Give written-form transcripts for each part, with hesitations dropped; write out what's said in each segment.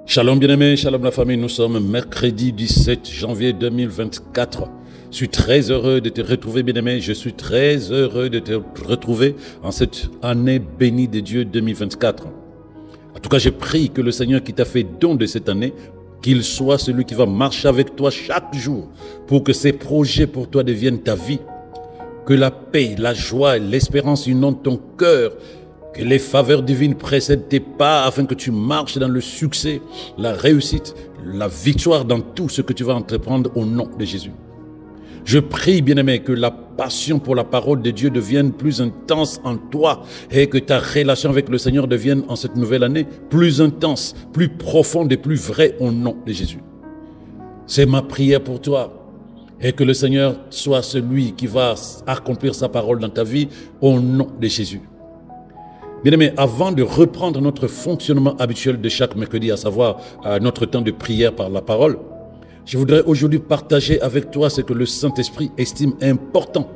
Shalom bien-aimés, shalom la famille, nous sommes mercredi 17 janvier 2024. Je suis très heureux de te retrouver bien-aimé, je suis très heureux de te retrouver en cette année bénie de Dieu 2024. En tout cas, je prie que le Seigneur qui t'a fait don de cette année, qu'il soit celui qui va marcher avec toi chaque jour pour que ces projets pour toi deviennent ta vie. Que la paix, la joie et l'espérance inondent ton cœur. Que les faveurs divines précèdent tes pas afin que tu marches dans le succès, la réussite, la victoire dans tout ce que tu vas entreprendre au nom de Jésus. Je prie, bien-aimé, que la passion pour la parole de Dieu devienne plus intense en toi et que ta relation avec le Seigneur devienne en cette nouvelle année plus intense, plus profonde et plus vraie au nom de Jésus. C'est ma prière pour toi. Et que le Seigneur soit celui qui va accomplir sa parole dans ta vie au nom de Jésus. Bien-aimés, avant de reprendre notre fonctionnement habituel de chaque mercredi, à savoir notre temps de prière par la parole, je voudrais aujourd'hui partager avec toi ce que le Saint-Esprit estime important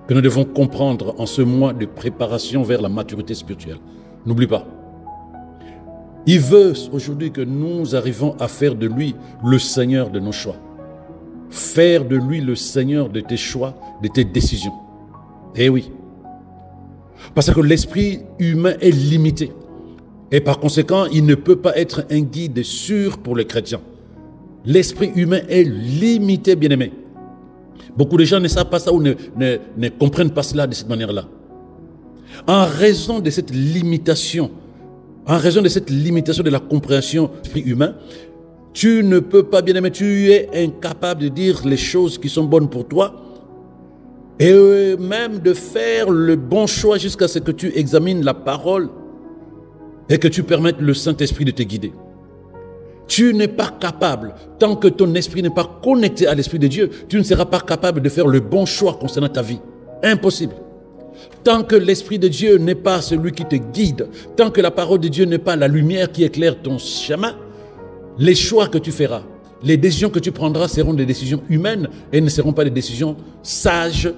que nous devons comprendre en ce mois de préparation vers la maturité spirituelle. N'oublie pas, il veut aujourd'hui que nous arrivions à faire de lui le Seigneur de nos choix. Faire de lui le Seigneur de tes choix, de tes décisions. Eh oui. Parce que l'esprit humain est limité. Et par conséquent, il ne peut pas être un guide sûr pour les chrétiens. L'esprit humain est limité, bien-aimé. Beaucoup de gens ne savent pas ça ou ne comprennent pas cela de cette manière-là. En raison de cette limitation, de la compréhension de l'esprit humain, tu ne peux pas, bien-aimé, tu es incapable de dire les choses qui sont bonnes pour toi et même de faire le bon choix jusqu'à ce que tu examines la parole et que tu permettes le Saint-Esprit de te guider. Tu n'es pas capable, tant que ton esprit n'est pas connecté à l'Esprit de Dieu, tu ne seras pas capable de faire le bon choix concernant ta vie. Impossible. Tant que l'Esprit de Dieu n'est pas celui qui te guide, tant que la parole de Dieu n'est pas la lumière qui éclaire ton chemin, les choix que tu feras, les décisions que tu prendras seront des décisions humaines et ne seront pas des décisions sages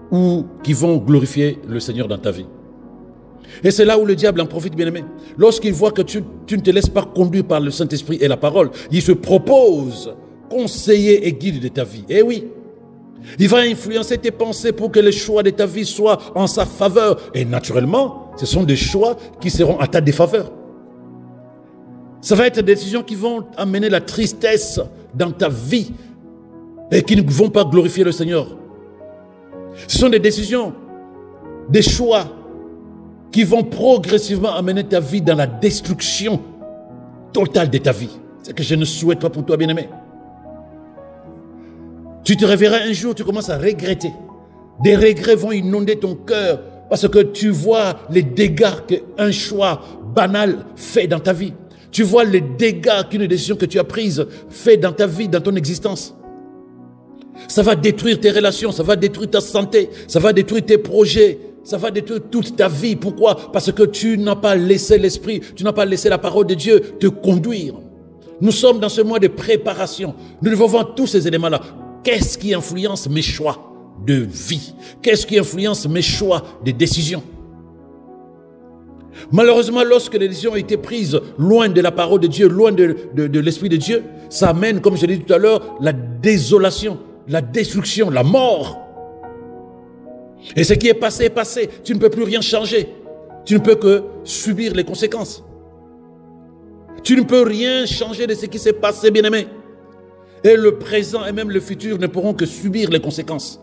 ou qui vont glorifier le Seigneur dans ta vie. Et c'est là où le diable en profite, bien-aimé. Lorsqu'il voit que tu ne te laisses pas conduire par le Saint-Esprit et la parole, il se propose conseiller et guide de ta vie. Eh oui, il va influencer tes pensées pour que les choix de ta vie soient en sa faveur. Et naturellement, ce sont des choix qui seront à ta défaveur. Ça va être des décisions qui vont amener la tristesse dans ta vie et qui ne vont pas glorifier le Seigneur. Ce sont des décisions, des choix qui vont progressivement amener ta vie dans la destruction totale de ta vie. C'est ce que je ne souhaite pas pour toi, bien-aimé. Tu te réveilleras un jour, tu commences à regretter. Des regrets vont inonder ton cœur parce que tu vois les dégâts qu'un choix banal fait dans ta vie. Tu vois les dégâts qu'une décision que tu as prise fait dans ta vie, dans ton existence. Ça va détruire tes relations, ça va détruire ta santé, ça va détruire tes projets, ça va détruire toute ta vie. Pourquoi? Parce que tu n'as pas laissé l'esprit, tu n'as pas laissé la parole de Dieu te conduire. Nous sommes dans ce mois de préparation. Nous devons voir tous ces éléments-là. Qu'est-ce qui influence mes choix de vie? Qu'est-ce qui influence mes choix de décision? Malheureusement, lorsque les décisions ont été prises loin de la parole de Dieu, loin de l'Esprit de Dieu, ça amène, comme je l'ai dit tout à l'heure, la désolation, la destruction, la mort. Et ce qui est passé est passé. Tu ne peux plus rien changer. Tu ne peux que subir les conséquences. Tu ne peux rien changer de ce qui s'est passé, bien-aimé. Et le présent et même le futur ne pourront que subir les conséquences.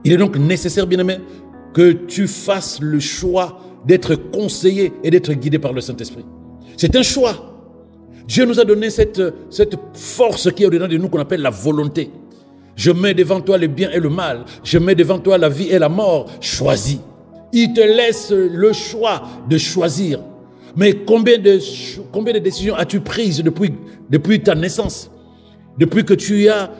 Il est donc nécessaire, bien-aimé, que tu fasses le choix d'être conseillé et d'être guidé par le Saint-Esprit. C'est un choix. Dieu nous a donné cette force qui est au-dedans de nous qu'on appelle la volonté. Je mets devant toi le bien et le mal. Je mets devant toi la vie et la mort. Choisis. Il te laisse le choix de choisir. Mais combien de décisions as-tu prises depuis ta naissance? Depuis que tu as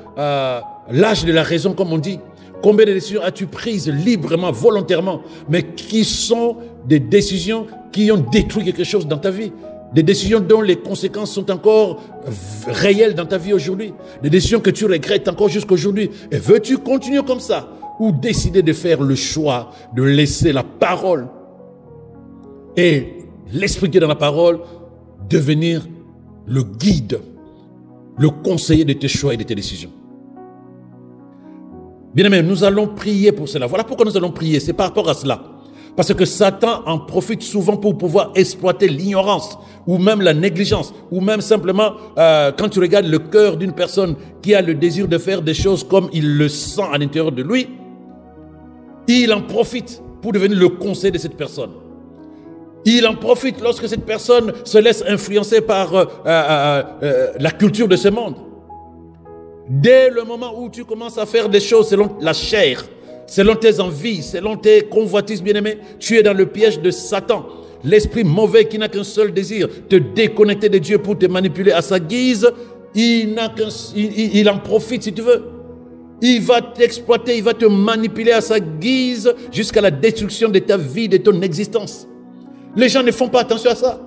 l'âge de la raison, comme on dit. Combien de décisions as-tu prises librement, volontairement, mais qui sont des décisions qui ont détruit quelque chose dans ta vie? Des décisions dont les conséquences sont encore réelles dans ta vie aujourd'hui. Des décisions que tu regrettes encore jusqu'aujourd'hui. Et veux-tu continuer comme ça? Ou décider de faire le choix de laisser la parole et l'esprit qui est dans la parole devenir le guide, le conseiller de tes choix et de tes décisions. Bien-aimés, nous allons prier pour cela. Voilà pourquoi nous allons prier, c'est par rapport à cela. Parce que Satan en profite souvent pour pouvoir exploiter l'ignorance, ou même la négligence, ou même simplement, quand tu regardes le cœur d'une personne qui a le désir de faire des choses comme il le sent à l'intérieur de lui, il en profite pour devenir le conseil de cette personne. Il en profite lorsque cette personne se laisse influencer par la culture de ce monde. Dès le moment où tu commences à faire des choses selon la chair, selon tes envies, selon tes convoitises, bien-aimés, tu es dans le piège de Satan. L'esprit mauvais qui n'a qu'un seul désir, te déconnecter de Dieu pour te manipuler à sa guise, il en profite si tu veux. Il va t'exploiter, il va te manipuler à sa guise jusqu'à la destruction de ta vie, de ton existence. Les gens ne font pas attention à ça.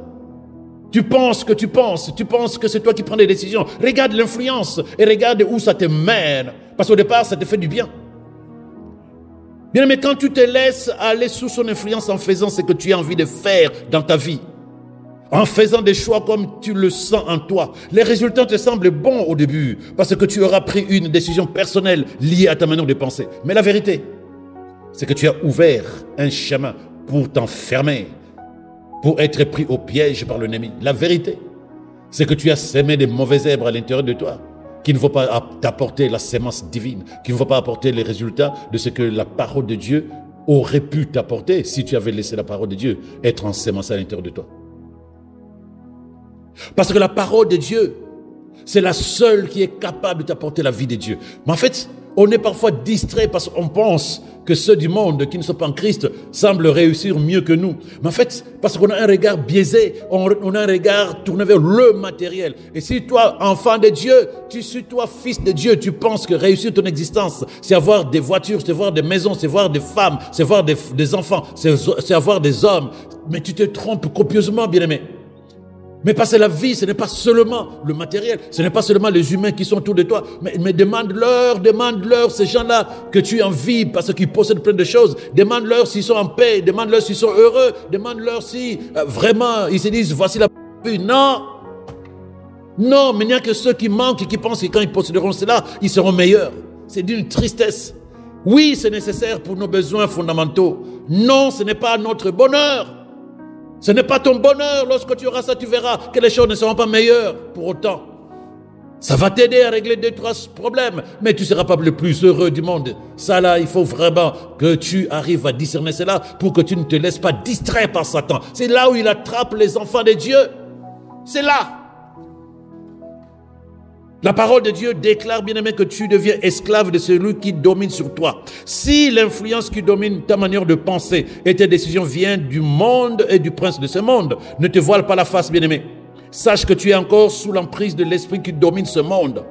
Tu penses que c'est toi qui prends des décisions. Regarde l'influence et regarde où ça te mène. Parce qu'au départ, ça te fait du bien. Bien, mais quand tu te laisses aller sous son influence en faisant ce que tu as envie de faire dans ta vie, en faisant des choix comme tu le sens en toi, les résultats te semblent bons au début parce que tu auras pris une décision personnelle liée à ta manière de penser. Mais la vérité, c'est que tu as ouvert un chemin pour t'enfermer, pour être pris au piège par l'ennemi. La vérité, c'est que tu as semé des mauvaises herbes à l'intérieur de toi qui ne vont pas t'apporter la sémence divine, qui ne vont pas apporter les résultats de ce que la parole de Dieu aurait pu t'apporter si tu avais laissé la parole de Dieu être ensémencée à l'intérieur de toi. Parce que la parole de Dieu, c'est la seule qui est capable de t'apporter la vie de Dieu. Mais en fait, on est parfois distrait parce qu'on pense que ceux du monde qui ne sont pas en Christ semblent réussir mieux que nous. Mais en fait, parce qu'on a un regard biaisé, on a un regard tourné vers le matériel. Et si toi, enfant de Dieu, si toi, fils de Dieu, tu penses que réussir ton existence, c'est avoir des voitures, c'est avoir des maisons, c'est avoir des femmes, c'est avoir des enfants, c'est avoir des hommes, mais tu te trompes copieusement, bien-aimé. Mais parce que la vie, ce n'est pas seulement le matériel, ce n'est pas seulement les humains qui sont autour de toi, mais demande-leur ces gens-là que tu envies parce qu'ils possèdent plein de choses. Demande-leur s'ils sont en paix, demande-leur s'ils sont heureux, demande-leur si vraiment ils se disent voici la vie. Non, mais il n'y a que ceux qui manquent et qui pensent que quand ils posséderont cela, ils seront meilleurs. C'est d'une tristesse. Oui, c'est nécessaire pour nos besoins fondamentaux. Non, ce n'est pas notre bonheur. Ce n'est pas ton bonheur. Lorsque tu auras ça, tu verras que les choses ne seront pas meilleures pour autant. Ça va t'aider à régler 2-3 problèmes, mais tu ne seras pas le plus heureux du monde. Ça là, il faut vraiment que tu arrives à discerner cela pour que tu ne te laisses pas distraire par Satan. C'est là où il attrape les enfants de Dieu. C'est là. La parole de Dieu déclare, bien-aimé, que tu deviens esclave de celui qui domine sur toi. Si l'influence qui domine ta manière de penser et tes décisions viennent du monde et du prince de ce monde, ne te voile pas la face, bien-aimé. Sache que tu es encore sous l'emprise de l'esprit qui domine ce monde.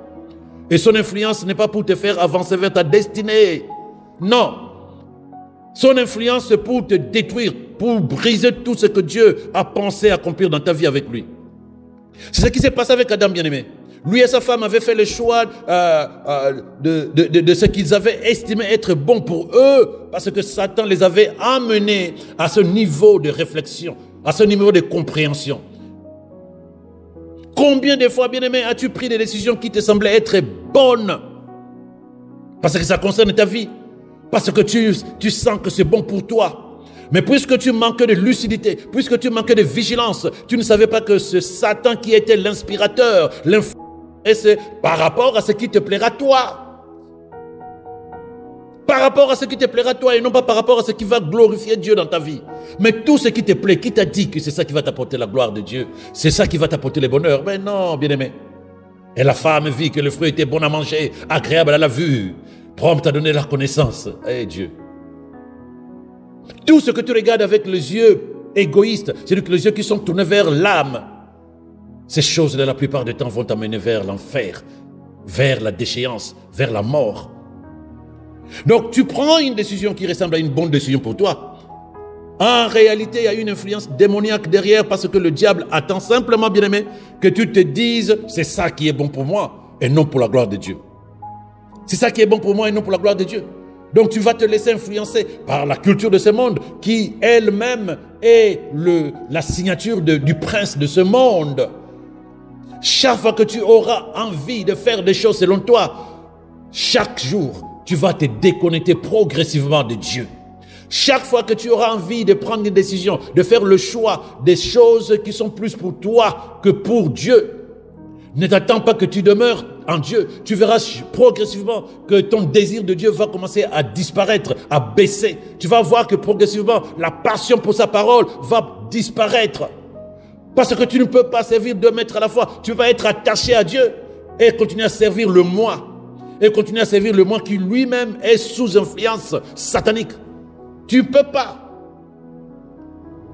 Et son influence n'est pas pour te faire avancer vers ta destinée. Non. Son influence, c'est pour te détruire, pour briser tout ce que Dieu a pensé accomplir dans ta vie avec lui. C'est ce qui s'est passé avec Adam, bien-aimé. Lui et sa femme avaient fait le choix de ce qu'ils avaient estimé être bon pour eux parce que Satan les avait amenés à ce niveau de réflexion, à ce niveau de compréhension. Combien de fois, bien-aimé, as-tu pris des décisions qui te semblaient être bonnes parce que ça concerne ta vie, parce que tu sens que c'est bon pour toi? Mais puisque tu manques de lucidité, puisque tu manques de vigilance, tu ne savais pas que ce Satan qui était l'inspirateur, c'est par rapport à ce qui te plaira toi. Par rapport à ce qui te plaira toi et non pas par rapport à ce qui va glorifier Dieu dans ta vie. Mais tout ce qui te plaît, qui t'a dit que c'est ça qui va t'apporter la gloire de Dieu, c'est ça qui va t'apporter le bonheur. Mais non, bien-aimé. Et la femme vit que le fruit était bon à manger, agréable à la vue, prompt à donner la connaissance. Eh Dieu. Tout ce que tu regardes avec les yeux égoïstes, c'est-à-dire que les yeux qui sont tournés vers l'âme, ces choses-là, la plupart du temps, vont t'amener vers l'enfer, vers la déchéance, vers la mort. Donc, tu prends une décision qui ressemble à une bonne décision pour toi. En réalité, il y a une influence démoniaque derrière parce que le diable attend simplement, bien-aimé, que tu te dises, c'est ça qui est bon pour moi et non pour la gloire de Dieu. C'est ça qui est bon pour moi et non pour la gloire de Dieu. Donc tu vas te laisser influencer par la culture de ce monde qui elle-même est la signature du prince de ce monde. Chaque fois que tu auras envie de faire des choses selon toi, chaque jour, tu vas te déconnecter progressivement de Dieu. Chaque fois que tu auras envie de prendre une décision, de faire le choix des choses qui sont plus pour toi que pour Dieu, ne t'attends pas que tu demeures en Dieu. Tu verras progressivement que ton désir de Dieu va commencer à disparaître, à baisser. Tu vas voir que progressivement, la passion pour sa parole va disparaître. Parce que tu ne peux pas servir deux maîtres à la fois. Tu vas être attaché à Dieu et continuer à servir le moi. Et continuer à servir le moi qui lui-même est sous influence satanique. Tu ne peux pas.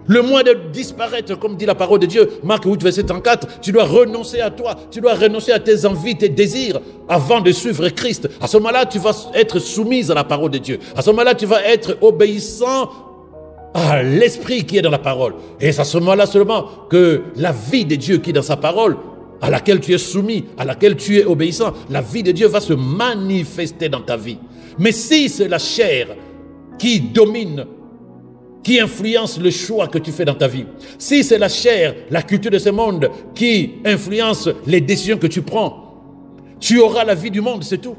Le moi de disparaître, comme dit la parole de Dieu, Marc 8, verset 34, tu dois renoncer à toi, tu dois renoncer à tes envies, tes désirs, avant de suivre Christ. À ce moment-là, tu vas être soumise à la parole de Dieu. À ce moment-là, tu vas être obéissant à l'esprit qui est dans la parole. Et c'est à ce moment-là seulement que la vie de Dieu qui est dans sa parole, à laquelle tu es soumis, à laquelle tu es obéissant, la vie de Dieu va se manifester dans ta vie. Mais si c'est la chair qui domine, qui influence le choix que tu fais dans ta vie, si c'est la chair, la culture de ce monde qui influence les décisions que tu prends, tu auras la vie du monde, c'est tout.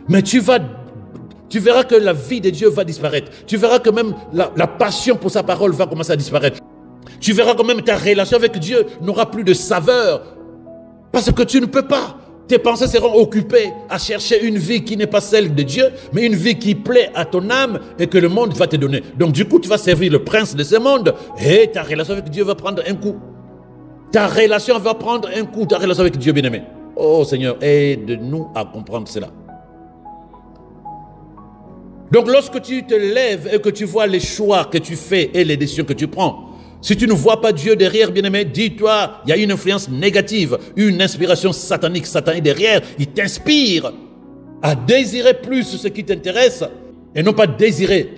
Mais tu verras que la vie de Dieu va disparaître. Tu verras que même la passion pour sa parole va commencer à disparaître. Tu verras que même ta relation avec Dieu n'aura plus de saveur. Parce que tu ne peux pas. Tes pensées seront occupées à chercher une vie qui n'est pas celle de Dieu, mais une vie qui plaît à ton âme et que le monde va te donner. Donc du coup, tu vas servir le prince de ce monde et ta relation avec Dieu va prendre un coup. Ta relation va prendre un coup, ta relation avec Dieu bien-aimé. Oh Seigneur, aide-nous à comprendre cela. Donc lorsque tu te lèves et que tu vois les choix que tu fais et les décisions que tu prends, si tu ne vois pas Dieu derrière, bien-aimé, dis-toi, il y a une influence négative, une inspiration satanique derrière. Il t'inspire à désirer plus ce qui t'intéresse et non pas désirer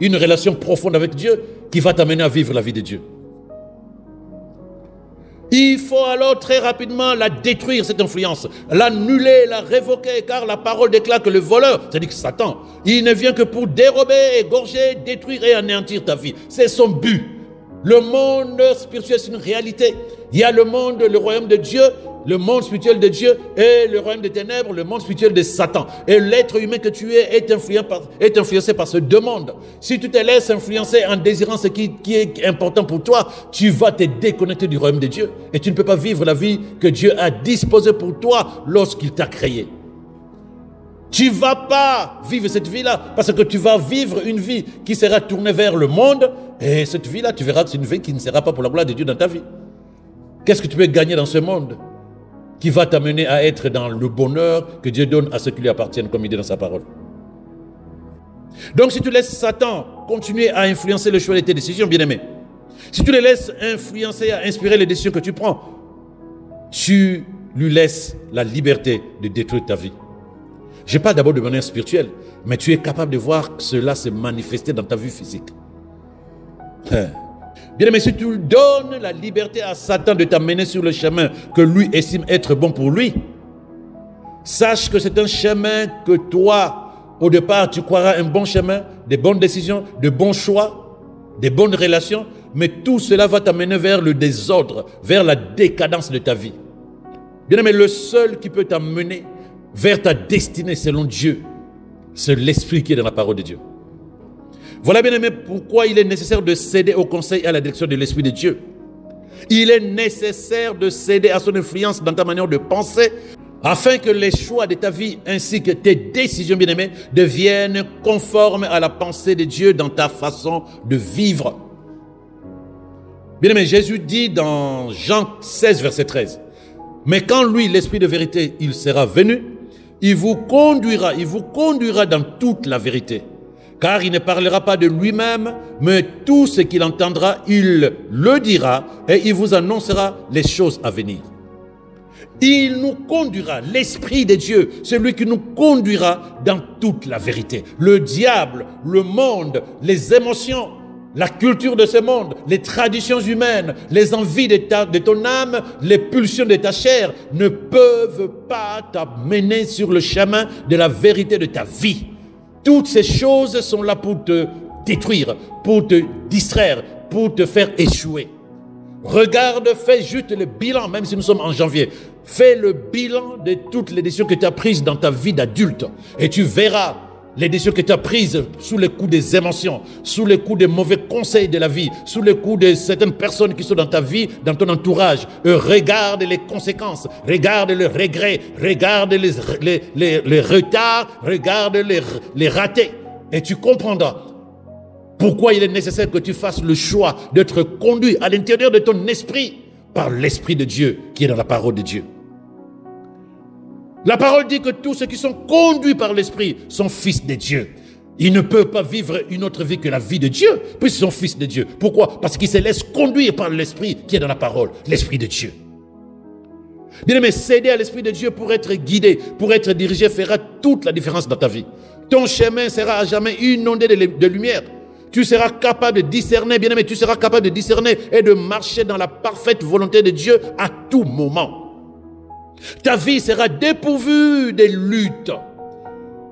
une relation profonde avec Dieu qui va t'amener à vivre la vie de Dieu. Il faut alors très rapidement la détruire, cette influence, l'annuler, la révoquer, car la parole déclare que le voleur, c'est-à-dire que Satan, il ne vient que pour dérober, égorger, détruire et anéantir ta vie. C'est son but. Le monde spirituel, c'est une réalité. Il y a le monde, le royaume de Dieu, le monde spirituel de Dieu et le royaume des ténèbres, le monde spirituel de Satan. Et l'être humain que tu es est influencé par ces deux mondes. Si tu te laisses influencer en désirant ce qui est important pour toi, tu vas te déconnecter du royaume de Dieu. Et tu ne peux pas vivre la vie que Dieu a disposée pour toi lorsqu'il t'a créé. Tu ne vas pas vivre cette vie-là parce que tu vas vivre une vie qui sera tournée vers le monde et cette vie-là, tu verras que c'est une vie qui ne sera pas pour la gloire de Dieu dans ta vie. Qu'est-ce que tu peux gagner dans ce monde qui va t'amener à être dans le bonheur que Dieu donne à ceux qui lui appartiennent, comme il dit dans sa parole? Donc si tu laisses Satan continuer à influencer le choix de tes décisions, bien-aimé, si tu le laisses influencer, à inspirer les décisions que tu prends, tu lui laisses la liberté de détruire ta vie. Je parle d'abord de manière spirituelle, mais tu es capable de voir cela se manifester dans ta vie physique. Bien-aimé, si tu donnes la liberté à Satan de t'amener sur le chemin que lui estime être bon pour lui, sache que c'est un chemin que toi, au départ, tu croiras un bon chemin, des bonnes décisions, de bons choix, des bonnes relations, mais tout cela va t'amener vers le désordre, vers la décadence de ta vie. Bien-aimé, le seul qui peut t'amener vers ta destinée selon Dieu, c'est l'esprit qui est dans la parole de Dieu. Voilà, bien aimé, pourquoi il est nécessaire de céder au conseil et à la direction de l'esprit de Dieu. Il est nécessaire de céder à son influence dans ta manière de penser afin que les choix de ta vie ainsi que tes décisions, bien aimées, deviennent conformes à la pensée de Dieu dans ta façon de vivre. Bien aimé, Jésus dit dans Jean 16, verset 13, « Mais quand lui, l'esprit de vérité, il sera venu, il vous conduira dans toute la vérité. Car il ne parlera pas de lui-même, mais tout ce qu'il entendra, il le dira et il vous annoncera les choses à venir. » Il nous conduira, l'Esprit de Dieu, celui qui nous conduira dans toute la vérité. Le diable, le monde, les émotions, la culture de ce monde, les traditions humaines, les envies de ton âme, les pulsions de ta chair ne peuvent pas t'amener sur le chemin de la vérité de ta vie. Toutes ces choses sont là pour te détruire, pour te distraire, pour te faire échouer. Regarde, fais juste le bilan, même si nous sommes en janvier. Fais le bilan de toutes les décisions que tu as prises dans ta vie d'adulte. Et tu verras les décisions que tu as prises sous le coup des émotions, sous le coup des mauvais conseils de la vie, sous le coup de certaines personnes qui sont dans ta vie, dans ton entourage. Regarde les conséquences, regarde le regret, regarde les retards, regarde les ratés. Et tu comprendras pourquoi il est nécessaire que tu fasses le choix d'être conduit à l'intérieur de ton esprit par l'Esprit de Dieu qui est dans la parole de Dieu. La parole dit que tous ceux qui sont conduits par l'Esprit sont fils de Dieu. Ils ne peuvent pas vivre une autre vie que la vie de Dieu, puisqu'ils sont fils de Dieu. Pourquoi? Parce qu'ils se laissent conduire par l'Esprit qui est dans la parole, l'Esprit de Dieu. Bien-aimé, céder à l'Esprit de Dieu pour être guidé, pour être dirigé, fera toute la différence dans ta vie. Ton chemin sera à jamais inondé de lumière. Tu seras capable de discerner, bien-aimé, tu seras capable de discerner et de marcher dans la parfaite volonté de Dieu à tout moment. Ta vie sera dépourvue de luttes.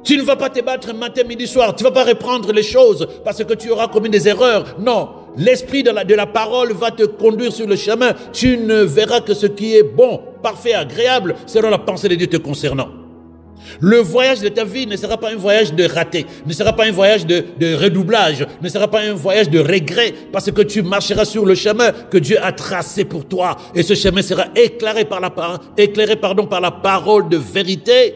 Tu ne vas pas te battre matin, midi, soir. Tu ne vas pas reprendre les choses parce que tu auras commis des erreurs. Non, l'esprit de la parole va te conduire sur le chemin. Tu ne verras que ce qui est bon, parfait, agréable, selon la pensée de Dieu te concernant. Le voyage de ta vie ne sera pas un voyage de raté, ne sera pas un voyage de redoublage, ne sera pas un voyage de regret, parce que tu marcheras sur le chemin que Dieu a tracé pour toi. Et ce chemin sera éclairé par la parole de vérité.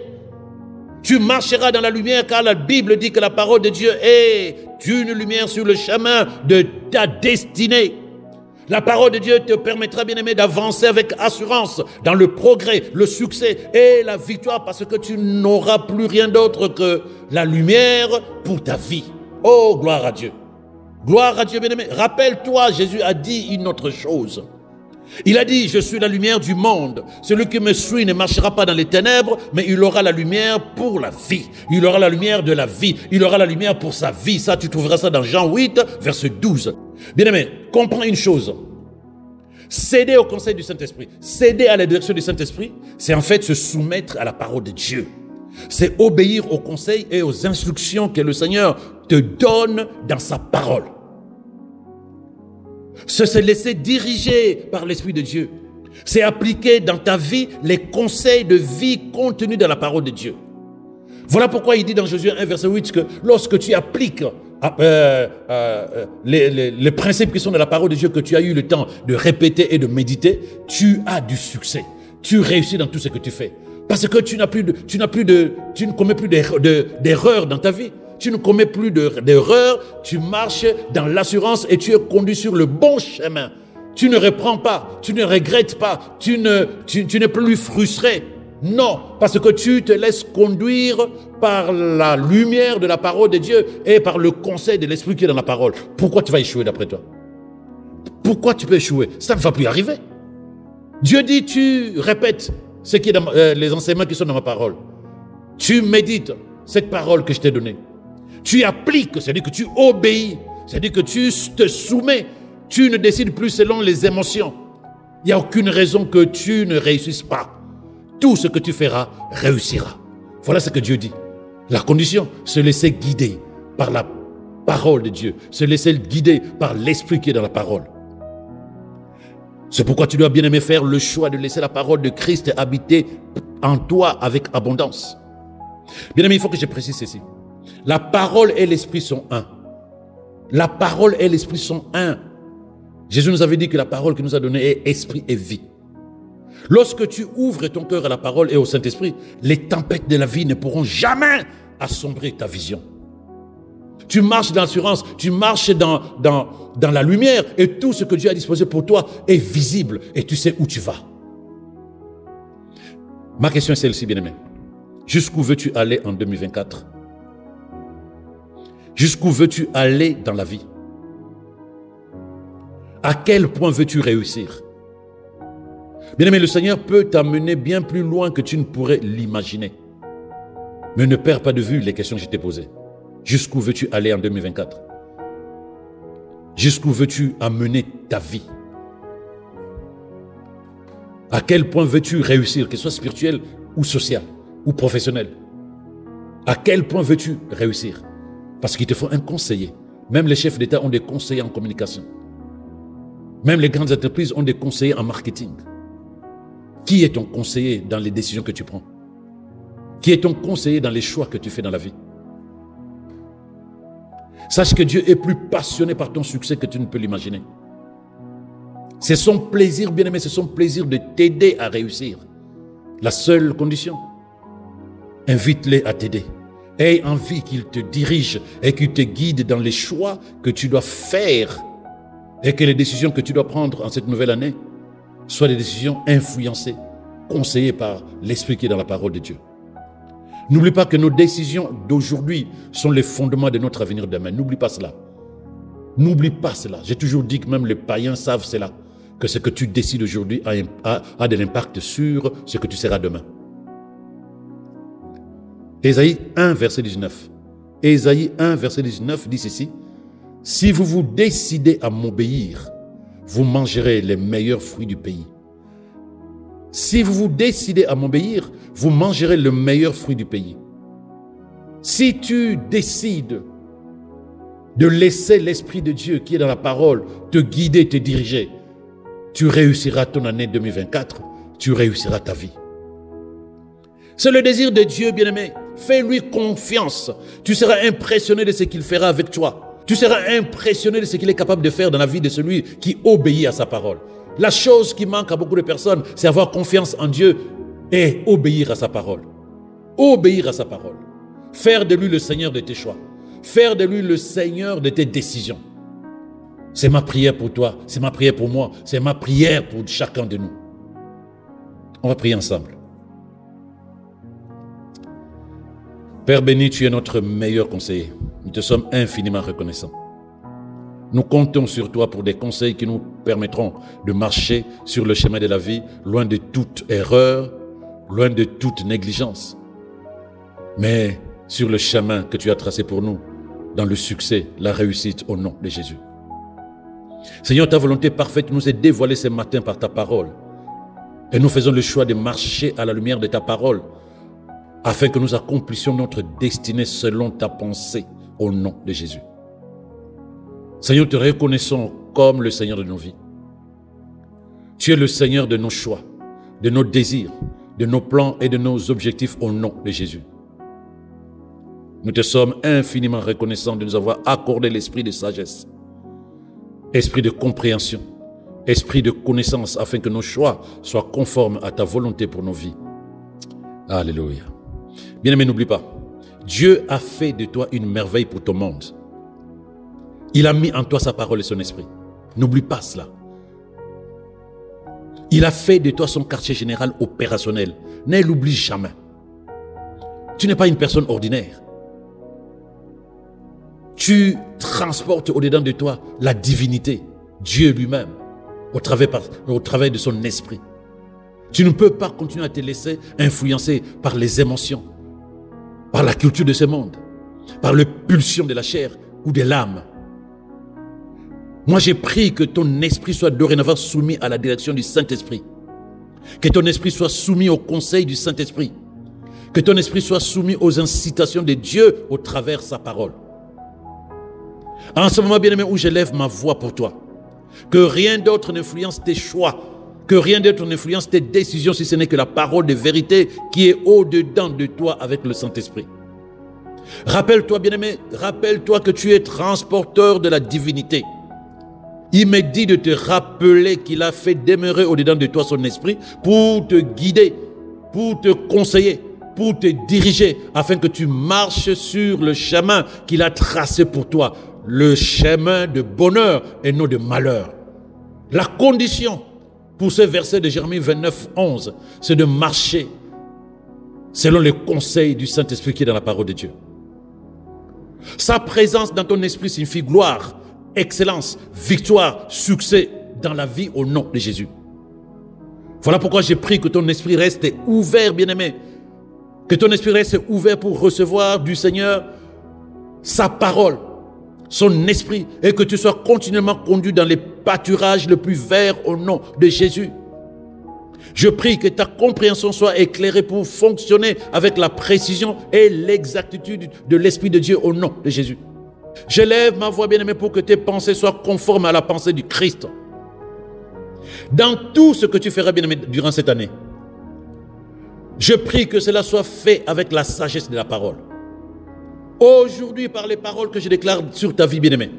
Tu marcheras dans la lumière, car la Bible dit que la parole de Dieu est une lumière sur le chemin de ta destinée. La parole de Dieu te permettra, bien-aimé, d'avancer avec assurance dans le progrès, le succès et la victoire, parce que tu n'auras plus rien d'autre que la lumière pour ta vie. Oh, gloire à Dieu. Gloire à Dieu, bien-aimé. Rappelle-toi, Jésus a dit une autre chose. Il a dit, je suis la lumière du monde. Celui qui me suit ne marchera pas dans les ténèbres, mais il aura la lumière pour la vie. Il aura la lumière de la vie. Il aura la lumière pour sa vie. Ça, tu trouveras ça dans Jean 8, verset 12. Bien-aimé, comprends une chose. Céder au conseil du Saint-Esprit, céder à la direction du Saint-Esprit, c'est en fait se soumettre à la parole de Dieu. C'est obéir aux conseils et aux instructions que le Seigneur te donne dans sa parole. C'est se laisser diriger par l'Esprit de Dieu. C'est appliquer dans ta vie les conseils de vie contenus dans la parole de Dieu. Voilà pourquoi il dit dans Josué 1, verset 8 que lorsque tu appliques les principes qui sont dans la parole de Dieu, que tu as eu le temps de répéter et de méditer, tu as du succès. Tu réussis dans tout ce que tu fais. Parce que tu ne commets plus d'erreurs dans ta vie. Tu ne commets plus d'erreurs, tu marches dans l'assurance et tu es conduit sur le bon chemin. Tu ne reprends pas, tu ne regrettes pas, tu n'es plus frustré. Non, parce que tu te laisses conduire par la lumière de la parole de Dieu et par le conseil de l'Esprit qui est dans la parole. Pourquoi tu vas échouer d'après toi? Pourquoi tu peux échouer? Ça ne va plus arriver. Dieu dit, tu répètes ce qui est dans les enseignements qui sont dans ma parole. Tu médites cette parole que je t'ai donnée. Tu appliques, c'est-à-dire que tu obéis, c'est-à-dire que tu te soumets. Tu ne décides plus selon les émotions. Il n'y a aucune raison que tu ne réussisses pas. Tout ce que tu feras réussira. Voilà ce que Dieu dit. La condition, se laisser guider par la parole de Dieu, se laisser guider par l'Esprit qui est dans la parole. C'est pourquoi tu dois bien aimer faire le choix de laisser la parole de Christ habiter en toi avec abondance. Bien aimé, il faut que je précise ceci. La parole et l'Esprit sont un. La parole et l'Esprit sont un. Jésus nous avait dit que la parole qu'il nous a donnée est esprit et vie. Lorsque tu ouvres ton cœur à la parole et au Saint-Esprit, les tempêtes de la vie ne pourront jamais assombrer ta vision. Tu marches dans l'assurance, tu marches dans la lumière et tout ce que Dieu a disposé pour toi est visible et tu sais où tu vas. Ma question est celle-ci, bien-aimé. Jusqu'où veux-tu aller en 2024? Jusqu'où veux-tu aller dans la vie? À quel point veux-tu réussir? Bien-aimé, le Seigneur peut t'amener bien plus loin que tu ne pourrais l'imaginer. Mais ne perds pas de vue les questions que je t'ai posées. Jusqu'où veux-tu aller en 2024? Jusqu'où veux-tu amener ta vie? À quel point veux-tu réussir, que ce soit spirituel ou social ou professionnel? À quel point veux-tu réussir? Parce qu'il te faut un conseiller. Même les chefs d'État ont des conseillers en communication. Même les grandes entreprises ont des conseillers en marketing. Qui est ton conseiller dans les décisions que tu prends? Qui est ton conseiller dans les choix que tu fais dans la vie? Sache que Dieu est plus passionné par ton succès que tu ne peux l'imaginer. C'est son plaisir, bien-aimé, c'est son plaisir de t'aider à réussir. La seule condition, invite-les à t'aider. Aie envie qu'il te dirige et qu'il te guide dans les choix que tu dois faire et que les décisions que tu dois prendre en cette nouvelle année soient des décisions influencées, conseillées par l'Esprit qui est dans la parole de Dieu. N'oublie pas que nos décisions d'aujourd'hui sont les fondements de notre avenir demain. N'oublie pas cela. N'oublie pas cela. J'ai toujours dit que même les païens savent cela, que ce que tu décides aujourd'hui a de l'impact sur ce que tu seras demain. Ésaïe 1, verset 19. Ésaïe 1, verset 19 dit ceci: « Si vous vous décidez à m'obéir, vous mangerez les meilleurs fruits du pays. » Si vous vous décidez à m'obéir, vous mangerez le meilleur fruit du pays. Si tu décides de laisser l'Esprit de Dieu qui est dans la parole te guider, te diriger, tu réussiras ton année 2024, tu réussiras ta vie. C'est le désir de Dieu, bien-aimé. Fais-lui confiance. Tu seras impressionné de ce qu'il fera avec toi. Tu seras impressionné de ce qu'il est capable de faire dans la vie de celui qui obéit à sa parole. La chose qui manque à beaucoup de personnes, c'est avoir confiance en Dieu et obéir à sa parole. Obéir à sa parole. Faire de lui le Seigneur de tes choix. Faire de lui le Seigneur de tes décisions. C'est ma prière pour toi, c'est ma prière pour moi, c'est ma prière pour chacun de nous. On va prier ensemble. Père béni, tu es notre meilleur conseiller. Nous te sommes infiniment reconnaissants. Nous comptons sur toi pour des conseils qui nous permettront de marcher sur le chemin de la vie, loin de toute erreur, loin de toute négligence, mais sur le chemin que tu as tracé pour nous, dans le succès, la réussite au nom de Jésus. Seigneur, ta volonté parfaite nous est dévoilée ce matin par ta parole. Et nous faisons le choix de marcher à la lumière de ta parole afin que nous accomplissions notre destinée selon ta pensée au nom de Jésus. Seigneur, te reconnaissons comme le Seigneur de nos vies. Tu es le Seigneur de nos choix, de nos désirs, de nos plans et de nos objectifs au nom de Jésus. Nous te sommes infiniment reconnaissants de nous avoir accordé l'esprit de sagesse, esprit de compréhension, esprit de connaissance, afin que nos choix soient conformes à ta volonté pour nos vies. Alléluia. Bien-aimé, n'oublie pas, Dieu a fait de toi une merveille pour ton monde. Il a mis en toi sa parole et son esprit. N'oublie pas cela. Il a fait de toi son quartier général opérationnel. Ne l'oublie jamais. Tu n'es pas une personne ordinaire. Tu transportes au-dedans de toi la divinité, Dieu lui-même, au travers de son esprit. Tu ne peux pas continuer à te laisser influencer par les émotions, par la culture de ce monde, par les pulsions de la chair ou de l'âme. Moi, j'ai prié que ton esprit soit dorénavant soumis à la direction du Saint-Esprit. Que ton esprit soit soumis au conseil du Saint-Esprit. Que ton esprit soit soumis aux incitations de Dieu au travers de sa parole. En ce moment, bien-aimé, où j'élève ma voix pour toi, que rien d'autre n'influence tes choix, que rien d'autre n'influence tes décisions, si ce n'est que la parole de vérité qui est au-dedans de toi avec le Saint-Esprit. Rappelle-toi, bien-aimé, rappelle-toi que tu es transporteur de la divinité. Il me dit de te rappeler qu'il a fait demeurer au-dedans de toi son esprit pour te guider, pour te conseiller, pour te diriger, afin que tu marches sur le chemin qu'il a tracé pour toi, le chemin de bonheur et non de malheur. La condition pour ce verset de Jérémie 29, 11, c'est de marcher selon les conseils du Saint-Esprit qui est dans la parole de Dieu. Sa présence dans ton esprit signifie gloire, excellence, victoire, succès dans la vie au nom de Jésus. Voilà pourquoi j'ai prié que ton esprit reste ouvert, bien-aimé. Que ton esprit reste ouvert pour recevoir du Seigneur sa parole, son esprit, et que tu sois continuellement conduit dans les pâturages les plus verts au nom de Jésus. Je prie que ta compréhension soit éclairée pour fonctionner avec la précision et l'exactitude de l'Esprit de Dieu au nom de Jésus. J'élève ma voix, bien-aimée, pour que tes pensées soient conformes à la pensée du Christ. Dans tout ce que tu feras, bien-aimé, durant cette année, je prie que cela soit fait avec la sagesse de la parole. Aujourd'hui, par les paroles que je déclare sur ta vie, bien-aimé,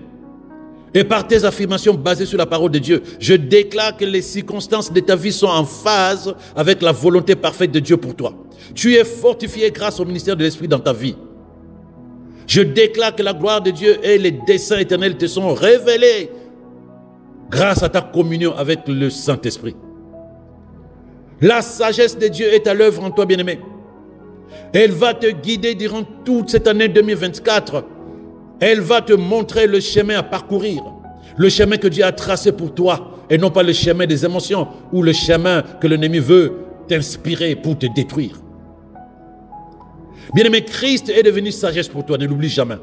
et par tes affirmations basées sur la parole de Dieu, je déclare que les circonstances de ta vie sont en phase avec la volonté parfaite de Dieu pour toi. Tu es fortifié grâce au ministère de l'Esprit dans ta vie. Je déclare que la gloire de Dieu et les desseins éternels te sont révélés grâce à ta communion avec le Saint-Esprit. La sagesse de Dieu est à l'œuvre en toi, bien-aimé. Elle va te guider durant toute cette année 2024. Elle va te montrer le chemin à parcourir, le chemin que Dieu a tracé pour toi, et non pas le chemin des émotions ou le chemin que l'ennemi veut t'inspirer pour te détruire. Bien-aimé, Christ est devenu sagesse pour toi, ne l'oublie jamais.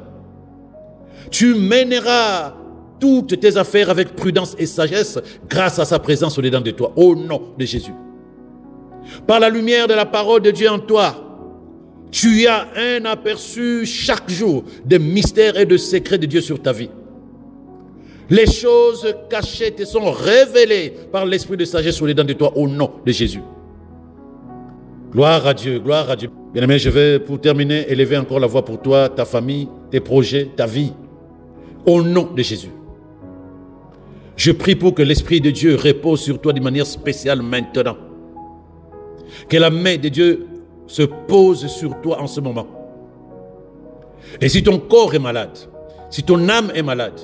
Tu mèneras toutes tes affaires avec prudence et sagesse grâce à sa présence au-dedans de toi, au nom de Jésus. Par la lumière de la parole de Dieu en toi, tu as un aperçu chaque jour des mystères et de secrets de Dieu sur ta vie. Les choses cachées te sont révélées par l'esprit de sagesse au-dedans de toi, au nom de Jésus. Gloire à Dieu, gloire à Dieu. Bien-aimé, je vais, pour terminer, élever encore la voix pour toi, ta famille, tes projets, ta vie. Au nom de Jésus. Je prie pour que l'Esprit de Dieu repose sur toi de manière spéciale maintenant. Que la main de Dieu se pose sur toi en ce moment. Et si ton corps est malade, si ton âme est malade,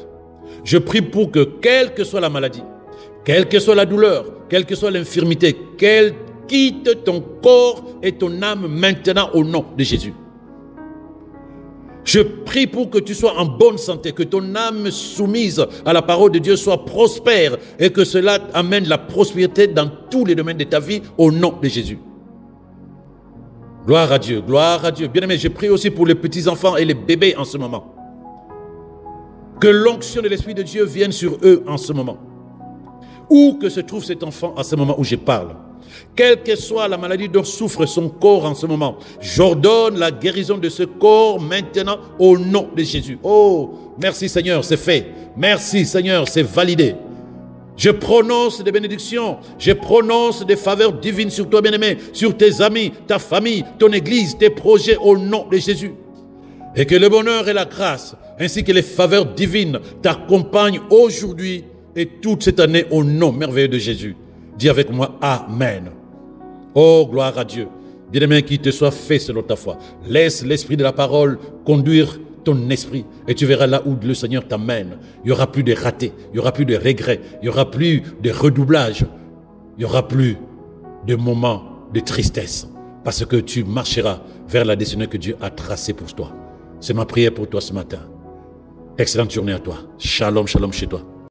je prie pour que, quelle que soit la maladie, quelle que soit la douleur, quelle que soit l'infirmité, qu'elle quitte ton corps et ton âme maintenant au nom de Jésus. Je prie pour que tu sois en bonne santé, que ton âme soumise à la parole de Dieu soit prospère et que cela amène la prospérité dans tous les domaines de ta vie au nom de Jésus. Gloire à Dieu, gloire à Dieu. Bien-aimé, je prie aussi pour les petits-enfants et les bébés en ce moment. Que l'onction de l'Esprit de Dieu vienne sur eux en ce moment. Où que se trouve cet enfant à ce moment où je parle. Quelle que soit la maladie dont souffre son corps en ce moment, j'ordonne la guérison de ce corps maintenant au nom de Jésus. Oh, merci Seigneur, c'est fait. Merci Seigneur, c'est validé. Je prononce des bénédictions, je prononce des faveurs divines sur toi, bien-aimé, sur tes amis, ta famille, ton église, tes projets au nom de Jésus. Et que le bonheur et la grâce, ainsi que les faveurs divines t'accompagnent aujourd'hui et toute cette année au nom merveilleux de Jésus. Dis avec moi, Amen. Oh, gloire à Dieu. Bien-aimé, qu'il te soit fait selon ta foi. Laisse l'esprit de la parole conduire ton esprit et tu verras là où le Seigneur t'amène. Il n'y aura plus de ratés, il n'y aura plus de regrets, il n'y aura plus de redoublage, il n'y aura plus de moments de tristesse parce que tu marcheras vers la destinée que Dieu a tracée pour toi. C'est ma prière pour toi ce matin. Excellente journée à toi. Shalom, shalom chez toi.